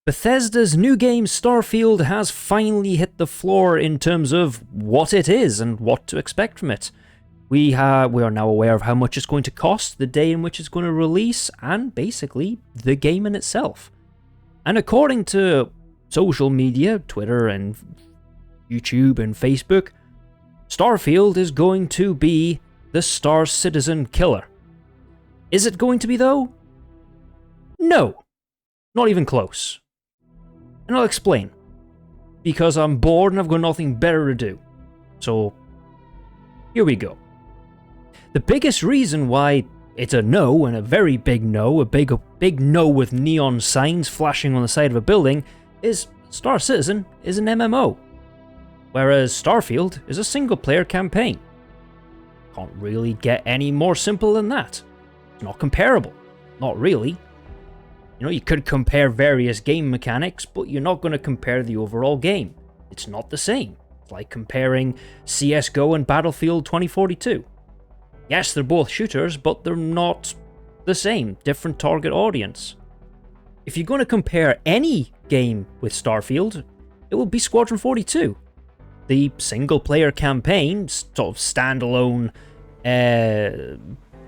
Bethesda's new game Starfield has finally hit the floor in terms of what it is and what to expect from it. We are now aware of how much it's going to cost, the day in which it's going to release, and basically the game in itself. And according to social media, Twitter and YouTube and Facebook, Starfield is going to be the Star Citizen killer. Is it going to be though? No. Not even close. And I'll explain. Because I'm bored and I've got nothing better to do. So, here we go. The biggest reason why it's a no, and a very big no, a big no with neon signs flashing on the side of a building, is Star Citizen is an MMO. Whereas Starfield is a single-player campaign. Can't really get any more simple than that. It's not comparable. Not really. You know, you could compare various game mechanics, but you're not going to compare the overall game. It's not the same. It's like comparing CSGO and Battlefield 2042. Yes, they're both shooters, but they're not the same. Different target audience. If you're going to compare any game with Starfield, it will be Squadron 42. The single-player campaign, sort of standalone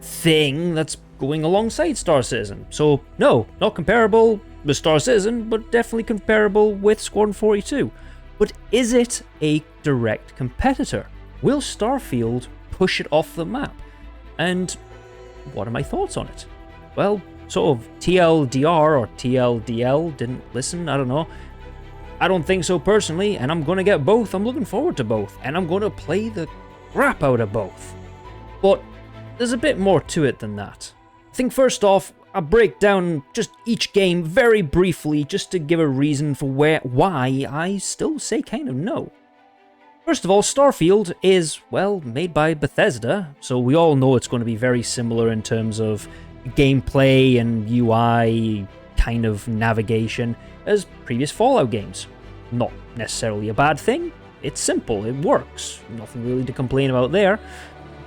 thing that's going alongside Star Citizen. So, no, not comparable with Star Citizen, but definitely comparable with Squadron 42. But is it a direct competitor? Will Starfield push it off the map? And what are my thoughts on it? Well, sort of TLDR or TLDL, didn't listen, I don't know. I don't think so personally, and I'm going to get both. I'm looking forward to both, and I'm going to play the crap out of both. But there's a bit more to it than that. I think first off, I'll break down just each game very briefly just to give a reason for why I still say kind of no. First of all, Starfield is, well, made by Bethesda, so we all know it's going to be very similar in terms of gameplay and UI kind of navigation as previous Fallout games. Not necessarily a bad thing, it's simple, it works, nothing really to complain about there,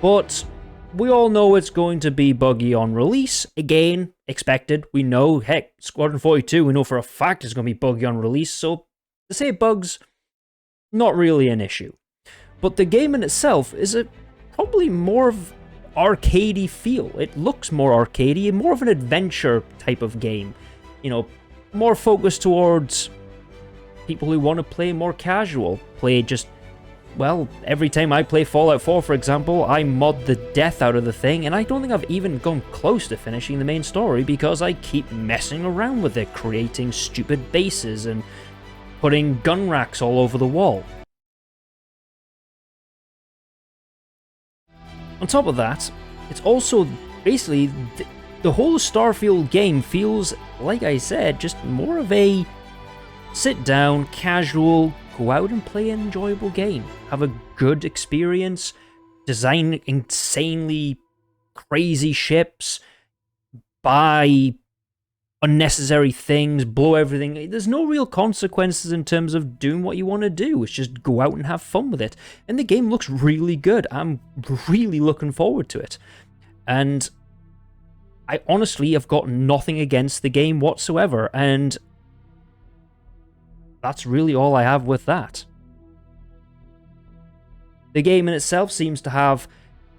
but we all know it's going to be buggy on release. Again, expected. We know, heck, Squadron 42, we know for a fact it's going to be buggy on release, so to say bugs, not really an issue. But the game in itself is probably more of arcadey feel. It looks more arcadey, more of an adventure type of game. You know, more focused towards people who want to play more casual. Play just, well, every time I play Fallout 4, for example, I mod the death out of the thing, and I don't think I've even gone close to finishing the main story because I keep messing around with it, creating stupid bases and putting gun racks all over the wall. On top of that, it's also basically the whole Starfield game feels, like I said, just more of a sit down, casual, go out and play an enjoyable game. Have a good experience, design insanely crazy ships, buy unnecessary things, blow everything. There's no real consequences in terms of doing what you want to do. It's just go out and have fun with it. And the game looks really good. I'm really looking forward to it. And I honestly have got nothing against the game whatsoever. And that's really all I have with that. The game in itself seems to have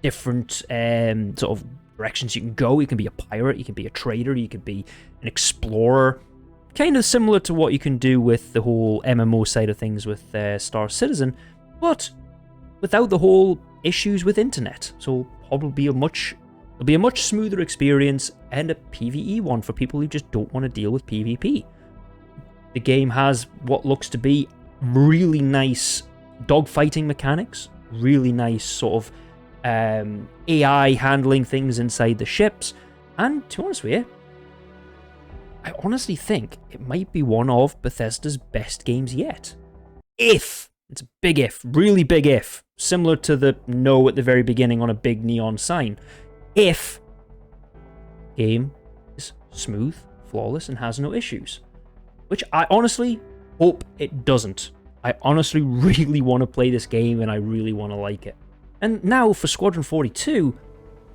different sort of directions you can go. You can be a pirate, you can be a trader, you could be an explorer. Kind of similar to what you can do with the whole MMO side of things with Star Citizen, but without the whole issues with internet. So probably it'll be a much smoother experience and a PvE one for people who just don't want to deal with PvP. The game has what looks to be really nice dogfighting mechanics, really nice sort of AI handling things inside the ships, and to be honest with you, I honestly think it might be one of Bethesda's best games yet. If, it's a big if, really big if, similar to the no at the very beginning on a big neon sign, if game is smooth, flawless, and has no issues. Which I honestly hope it doesn't. I honestly really want to play this game and I really want to like it. And now for Squadron 42,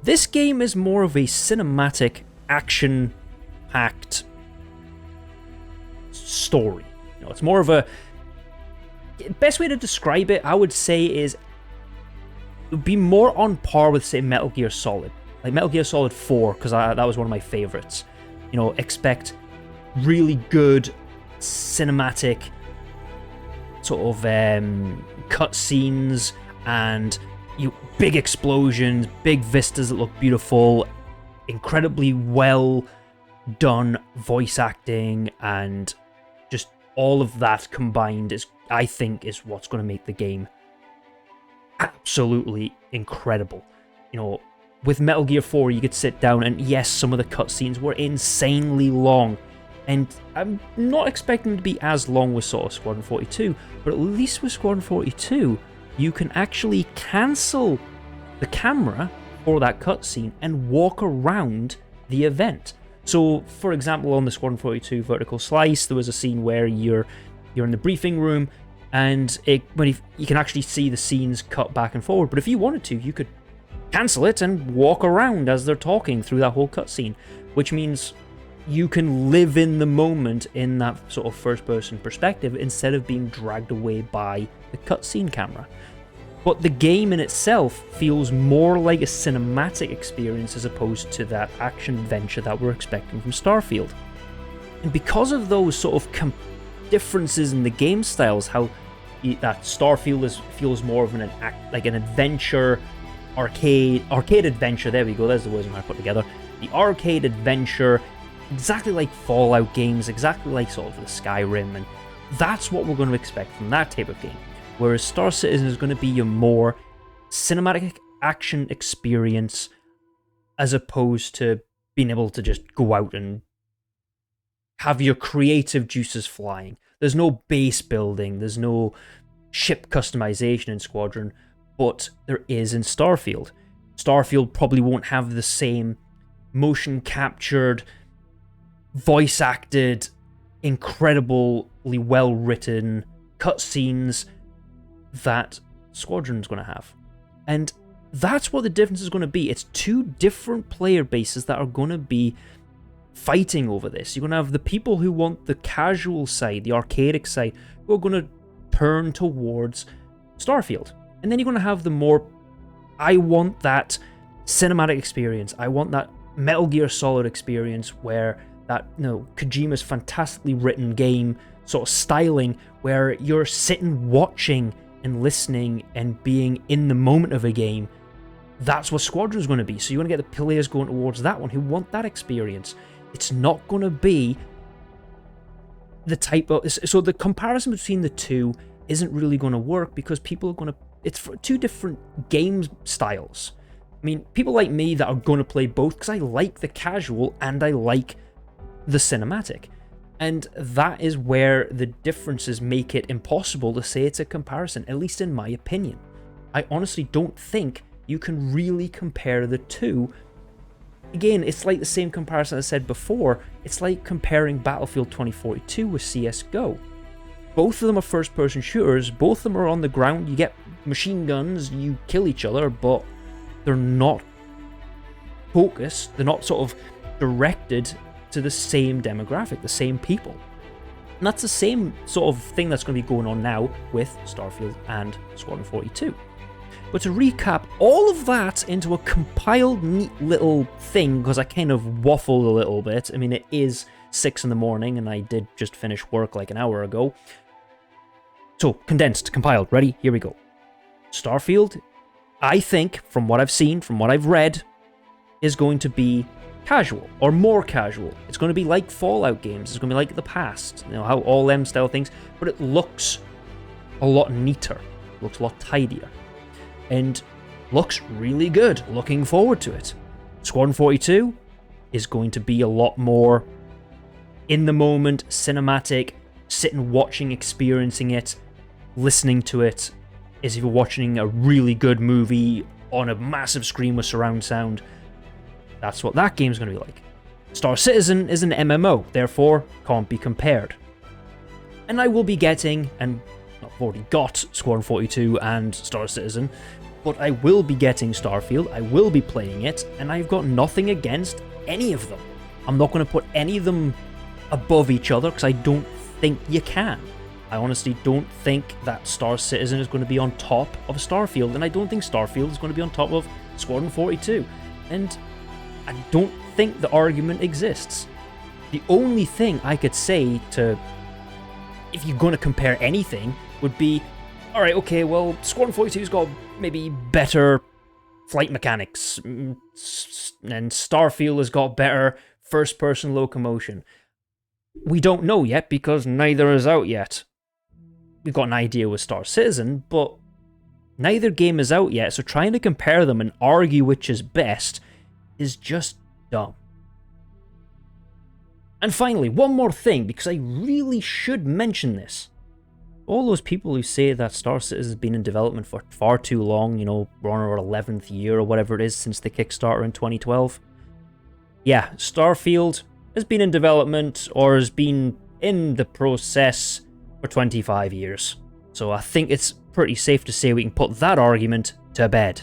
this game is more of a cinematic, action-packed story. You know, it's more of a... Best way to describe it, I would say, is it would be more on par with, say, Metal Gear Solid. Like Metal Gear Solid 4, because that was one of my favorites. You know, expect really good cinematic sort of cutscenes and big explosions, big vistas that look beautiful, incredibly well done voice acting, and just all of that combined is, I think, is what's going to make the game absolutely incredible. You know, with Metal Gear 4, you could sit down and yes, some of the cutscenes were insanely long, and I'm not expecting them to be as long with sort of Squadron 42, but at least with Squadron 42, you can actually cancel the camera for that cutscene and walk around the event. So, for example, on the Squadron 42 vertical slice, there was a scene where you're in the briefing room, and you can actually see the scenes cut back and forward. But if you wanted to, you could cancel it and walk around as they're talking through that whole cutscene, which means you can live in the moment in that sort of first-person perspective instead of being dragged away by the cutscene camera. But the game in itself feels more like a cinematic experience as opposed to that action-adventure that we're expecting from Starfield. And because of those sort of differences in the game styles, how that Starfield feels more of an adventure, arcade adventure, there we go, there's the words I'm going to put together. The arcade adventure, exactly like Fallout games, exactly like sort of the Skyrim, and that's what we're going to expect from that type of game. Whereas Star Citizen is going to be a more cinematic action experience as opposed to being able to just go out and have your creative juices flying. There's no base building, there's no ship customization in Squadron, but there is in Starfield. Starfield probably won't have the same motion captured, voice acted, incredibly well written cutscenes that Squadron's going to have. And that's what the difference is going to be. It's two different player bases that are going to be fighting over this. You're going to have the people who want the casual side, the arcadic side, who are going to turn towards Starfield. And then you're going to have the more, I want that cinematic experience. I want that Metal Gear Solid experience where that, Kojima's fantastically written game sort of styling where you're sitting watching and listening and being in the moment of a game. That's what Squadron's going to be. So you want to get the players going towards that one who want that experience. It's not going to be the type of... So the comparison between the two isn't really going to work because people are going to... It's for two different game styles. I mean, people like me that are going to play both because I like the casual and I like the cinematic. And that is where the differences make it impossible to say it's a comparison, at least in my opinion. I honestly don't think you can really compare the two. Again, it's like the same comparison I said before. It's like comparing Battlefield 2042 with CSGO. Both of them are first-person shooters. Both of them are on the ground. You get machine guns, you kill each other, but they're not focused. They're not sort of directed to the same demographic, the same people. And that's the same sort of thing that's going to be going on now with Starfield and Squadron 42. But to recap all of that into a compiled neat little thing, because I kind of waffled a little bit. I mean, it is 6 in the morning and I did just finish work like an hour ago. So, condensed, compiled, ready? Here we go. Starfield, I think, from what I've seen, from what I've read, is going to be casual, or more casual. It's going to be like Fallout games. It's going to be like the past, how all them style things, but it looks a lot neater. It looks a lot tidier. And looks really good. Looking forward to it. Squadron 42 is going to be a lot more in the moment, cinematic, sitting, watching, experiencing it, listening to it as if you're watching a really good movie on a massive screen with surround sound. That's what that game's going to be like. Star Citizen is an MMO, therefore can't be compared. And I will be getting, and I've already got Squadron 42 and Star Citizen, but I will be getting Starfield, I will be playing it, and I've got nothing against any of them. I'm not going to put any of them above each other, because I don't think you can. I honestly don't think that Star Citizen is going to be on top of Starfield, and I don't think Starfield is going to be on top of Squadron 42. And I don't think the argument exists. The only thing I could say to, if you're going to compare anything, would be, alright, okay, well, Squadron 42's got maybe better flight mechanics, and Starfield has got better first-person locomotion. We don't know yet, because neither is out yet. We've got an idea with Star Citizen, but neither game is out yet, so trying to compare them and argue which is best is just dumb. And finally, one more thing, because I really should mention this. All those people who say that Star Citizen has been in development for far too long, you know, we're on our 11th year or whatever it is since the Kickstarter in 2012. Yeah, Starfield has been in development, or has been in the process for 25 years. So I think it's pretty safe to say we can put that argument to bed.